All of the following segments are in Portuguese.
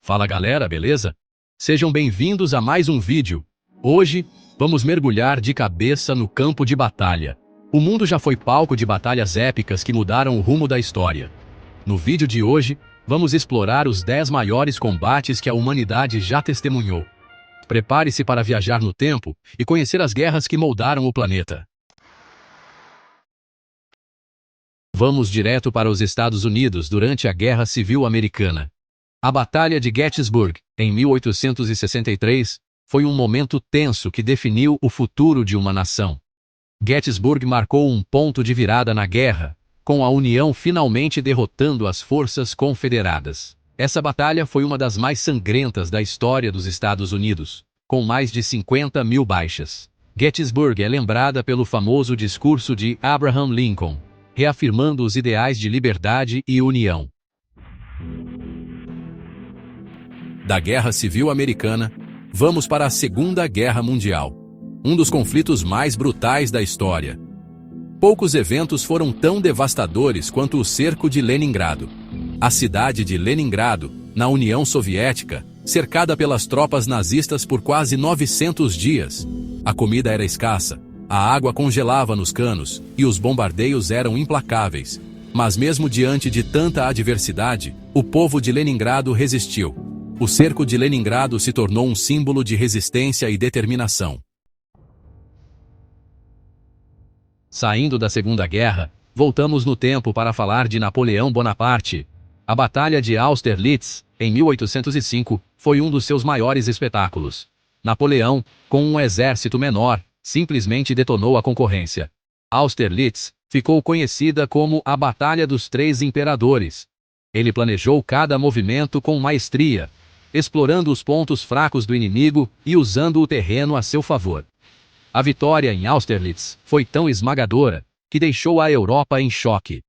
Fala galera, beleza? Sejam bem-vindos a mais um vídeo. Hoje, vamos mergulhar de cabeça no campo de batalha. O mundo já foi palco de batalhas épicas que mudaram o rumo da história. No vídeo de hoje, vamos explorar os 10 maiores combates que a humanidade já testemunhou. Prepare-se para viajar no tempo e conhecer as guerras que moldaram o planeta. Vamos direto para os Estados Unidos durante a Guerra Civil Americana. A Batalha de Gettysburg, em 1863, foi um momento tenso que definiu o futuro de uma nação. Gettysburg marcou um ponto de virada na guerra, com a União finalmente derrotando as forças confederadas. Essa batalha foi uma das mais sangrentas da história dos Estados Unidos, com mais de 50 mil baixas. Gettysburg é lembrada pelo famoso discurso de Abraham Lincoln, reafirmando os ideais de liberdade e união. Da Guerra Civil Americana, vamos para a Segunda Guerra Mundial, um dos conflitos mais brutais da história. Poucos eventos foram tão devastadores quanto o cerco de Leningrado. A cidade de Leningrado, na União Soviética, cercada pelas tropas nazistas por quase 900 dias. A comida era escassa, a água congelava nos canos e os bombardeios eram implacáveis. Mas mesmo diante de tanta adversidade, o povo de Leningrado resistiu. O cerco de Leningrado se tornou um símbolo de resistência e determinação. Saindo da Segunda Guerra, voltamos no tempo para falar de Napoleão Bonaparte. A Batalha de Austerlitz, em 1805, foi um dos seus maiores espetáculos. Napoleão, com um exército menor, simplesmente detonou a concorrência. Austerlitz ficou conhecida como a Batalha dos Três Imperadores. Ele planejou cada movimento com maestria, explorando os pontos fracos do inimigo e usando o terreno a seu favor. A vitória em Austerlitz foi tão esmagadora que deixou a Europa em choque.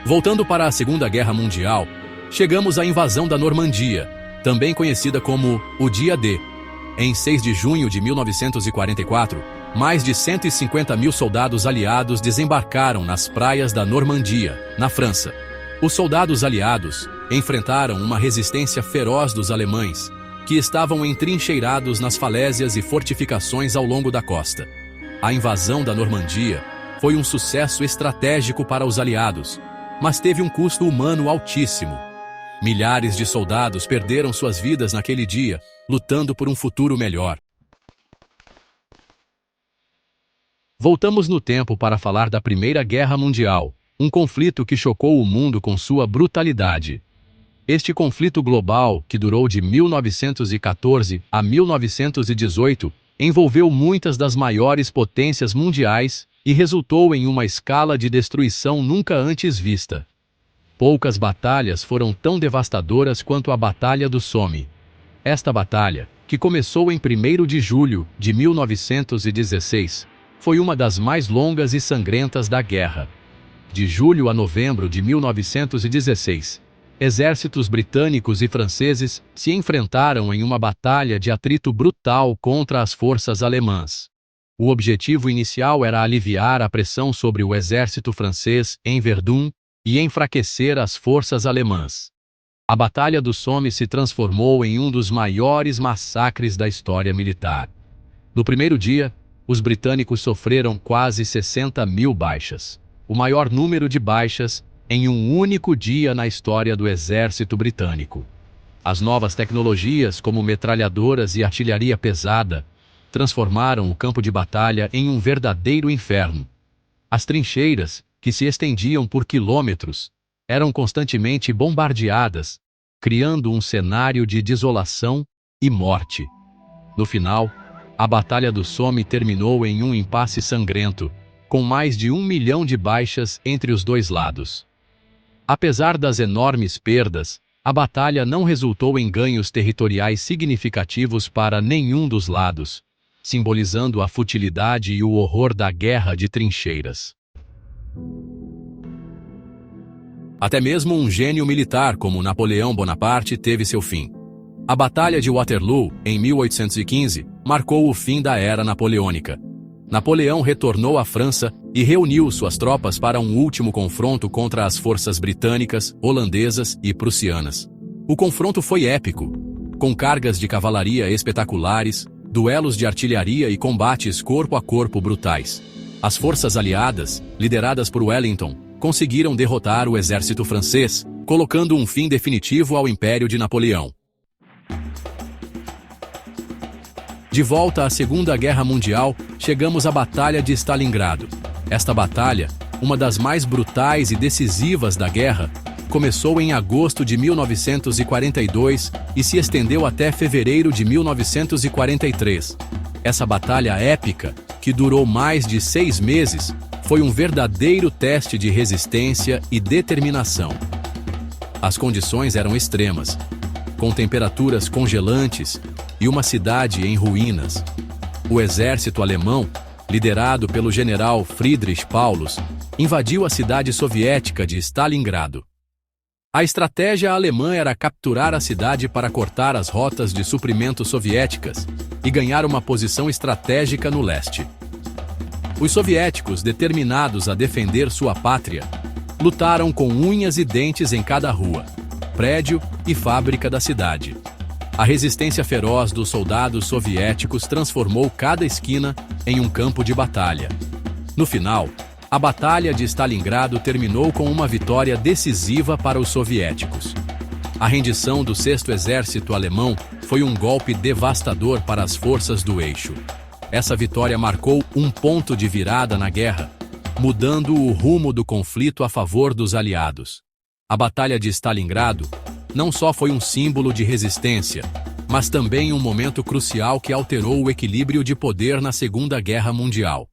Voltando para a Segunda Guerra Mundial, chegamos à invasão da Normandia, também conhecida como o Dia D. Em 6 de junho de 1944, mais de 150 mil soldados aliados desembarcaram nas praias da Normandia, na França. Os soldados aliados enfrentaram uma resistência feroz dos alemães, que estavam entrincheirados nas falésias e fortificações ao longo da costa. A invasão da Normandia foi um sucesso estratégico para os aliados, mas teve um custo humano altíssimo. Milhares de soldados perderam suas vidas naquele dia, lutando por um futuro melhor. Voltamos no tempo para falar da Primeira Guerra Mundial, um conflito que chocou o mundo com sua brutalidade. Este conflito global, que durou de 1914 a 1918, envolveu muitas das maiores potências mundiais e resultou em uma escala de destruição nunca antes vista. Poucas batalhas foram tão devastadoras quanto a Batalha do Somme. Esta batalha, que começou em 1º de julho de 1916, foi uma das mais longas e sangrentas da guerra. De julho a novembro de 1916, exércitos britânicos e franceses se enfrentaram em uma batalha de atrito brutal contra as forças alemãs. O objetivo inicial era aliviar a pressão sobre o exército francês em Verdun e enfraquecer as forças alemãs. A Batalha do Somme se transformou em um dos maiores massacres da história militar. No primeiro dia, os britânicos sofreram quase 60 mil baixas, o maior número de baixas em um único dia na história do exército britânico. As novas tecnologias, como metralhadoras e artilharia pesada, transformaram o campo de batalha em um verdadeiro inferno. As trincheiras, que se estendiam por quilômetros, eram constantemente bombardeadas, criando um cenário de desolação e morte. No final, a Batalha do Somme terminou em um impasse sangrento, com mais de 1 milhão de baixas entre os dois lados. Apesar das enormes perdas, a batalha não resultou em ganhos territoriais significativos para nenhum dos lados, simbolizando a futilidade e o horror da guerra de trincheiras. Até mesmo um gênio militar como Napoleão Bonaparte teve seu fim. A Batalha de Waterloo, em 1815, marcou o fim da era napoleônica. Napoleão retornou à França e reuniu suas tropas para um último confronto contra as forças britânicas, holandesas e prussianas. O confronto foi épico, com cargas de cavalaria espetaculares, duelos de artilharia e combates corpo a corpo brutais. As forças aliadas, lideradas por Wellington, conseguiram derrotar o exército francês, colocando um fim definitivo ao Império de Napoleão. De volta à Segunda Guerra Mundial, chegamos à Batalha de Stalingrado. Esta batalha, uma das mais brutais e decisivas da guerra, começou em agosto de 1942 e se estendeu até fevereiro de 1943. Essa batalha épica, que durou mais de 6 meses, foi um verdadeiro teste de resistência e determinação. As condições eram extremas, com temperaturas congelantes e uma cidade em ruínas. O exército alemão, liderado pelo general Friedrich Paulus, invadiu a cidade soviética de Stalingrado. A estratégia alemã era capturar a cidade para cortar as rotas de suprimento soviéticas e ganhar uma posição estratégica no leste. Os soviéticos, determinados a defender sua pátria, lutaram com unhas e dentes em cada rua, prédio e fábrica da cidade. A resistência feroz dos soldados soviéticos transformou cada esquina em um campo de batalha. No final, a Batalha de Stalingrado terminou com uma vitória decisiva para os soviéticos. A rendição do 6º Exército Alemão foi um golpe devastador para as forças do eixo. Essa vitória marcou um ponto de virada na guerra, mudando o rumo do conflito a favor dos aliados. A Batalha de Stalingrado não só foi um símbolo de resistência, mas também um momento crucial que alterou o equilíbrio de poder na Segunda Guerra Mundial.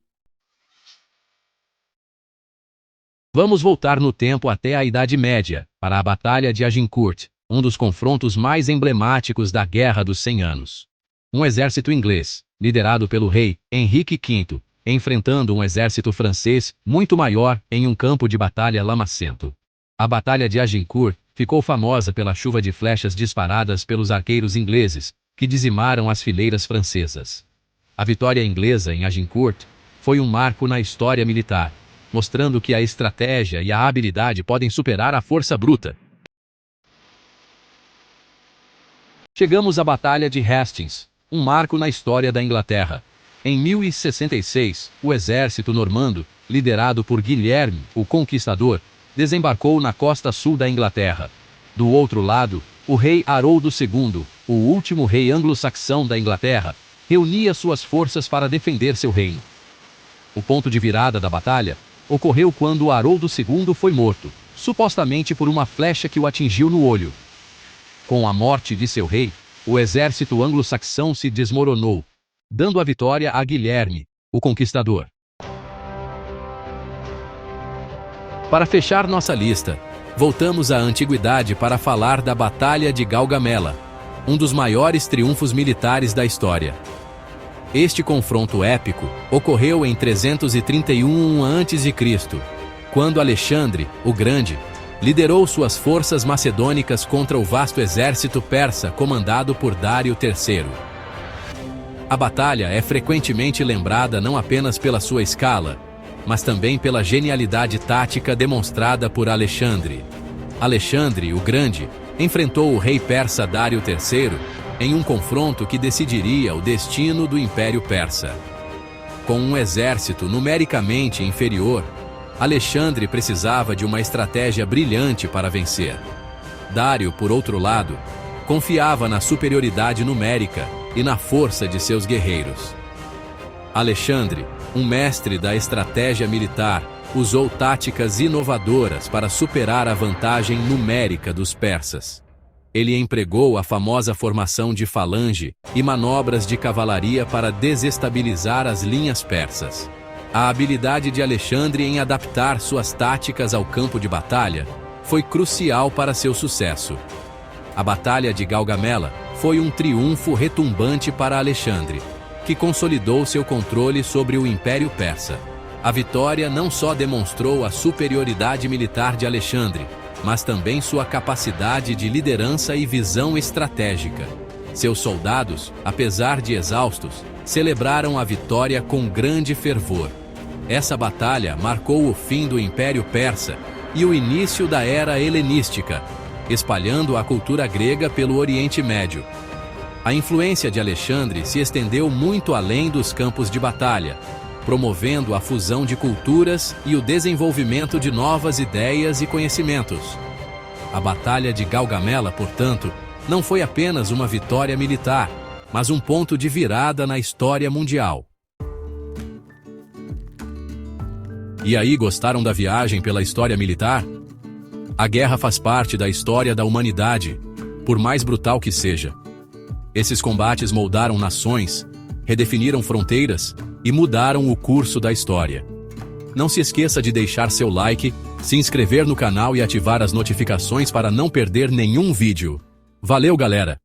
Vamos voltar no tempo até a Idade Média, para a Batalha de Agincourt, um dos confrontos mais emblemáticos da Guerra dos 100 Anos. Um exército inglês, liderado pelo rei Henrique V, enfrentando um exército francês muito maior em um campo de batalha lamacento. A Batalha de Agincourt ficou famosa pela chuva de flechas disparadas pelos arqueiros ingleses, que dizimaram as fileiras francesas. A vitória inglesa em Agincourt foi um marco na história militar, mostrando que a estratégia e a habilidade podem superar a força bruta. Chegamos à Batalha de Hastings, um marco na história da Inglaterra. Em 1066, o exército normando, liderado por Guilherme, o Conquistador, desembarcou na costa sul da Inglaterra. Do outro lado, o rei Haroldo II, o último rei anglo-saxão da Inglaterra, reunia suas forças para defender seu reino. O ponto de virada da batalha ocorreu quando Haroldo II foi morto, supostamente por uma flecha que o atingiu no olho. Com a morte de seu rei, o exército anglo-saxão se desmoronou, dando a vitória a Guilherme, o Conquistador. Para fechar nossa lista, voltamos à antiguidade para falar da Batalha de Gaugamela, um dos maiores triunfos militares da história. Este confronto épico ocorreu em 331 a.C., quando Alexandre, o Grande, liderou suas forças macedônicas contra o vasto exército persa comandado por Dário III. A batalha é frequentemente lembrada não apenas pela sua escala, mas também pela genialidade tática demonstrada por Alexandre. Alexandre, o Grande, enfrentou o rei persa Dário III em um confronto que decidiria o destino do Império Persa. Com um exército numericamente inferior, Alexandre precisava de uma estratégia brilhante para vencer. Dário, por outro lado, confiava na superioridade numérica e na força de seus guerreiros. Alexandre, um mestre da estratégia militar, usou táticas inovadoras para superar a vantagem numérica dos persas. Ele empregou a famosa formação de falange e manobras de cavalaria para desestabilizar as linhas persas. A habilidade de Alexandre em adaptar suas táticas ao campo de batalha foi crucial para seu sucesso. A Batalha de Gaugamela foi um triunfo retumbante para Alexandre, que consolidou seu controle sobre o Império Persa. A vitória não só demonstrou a superioridade militar de Alexandre, mas também sua capacidade de liderança e visão estratégica. Seus soldados, apesar de exaustos, celebraram a vitória com grande fervor. Essa batalha marcou o fim do Império Persa e o início da Era Helenística, espalhando a cultura grega pelo Oriente Médio. A influência de Alexandre se estendeu muito além dos campos de batalha, promovendo a fusão de culturas e o desenvolvimento de novas ideias e conhecimentos. A Batalha de Gaugamela, portanto, não foi apenas uma vitória militar, mas um ponto de virada na história mundial. E aí, gostaram da viagem pela história militar? A guerra faz parte da história da humanidade, por mais brutal que seja. Esses combates moldaram nações, redefiniram fronteiras e mudaram o curso da história. Não se esqueça de deixar seu like, se inscrever no canal e ativar as notificações para não perder nenhum vídeo. Valeu, galera!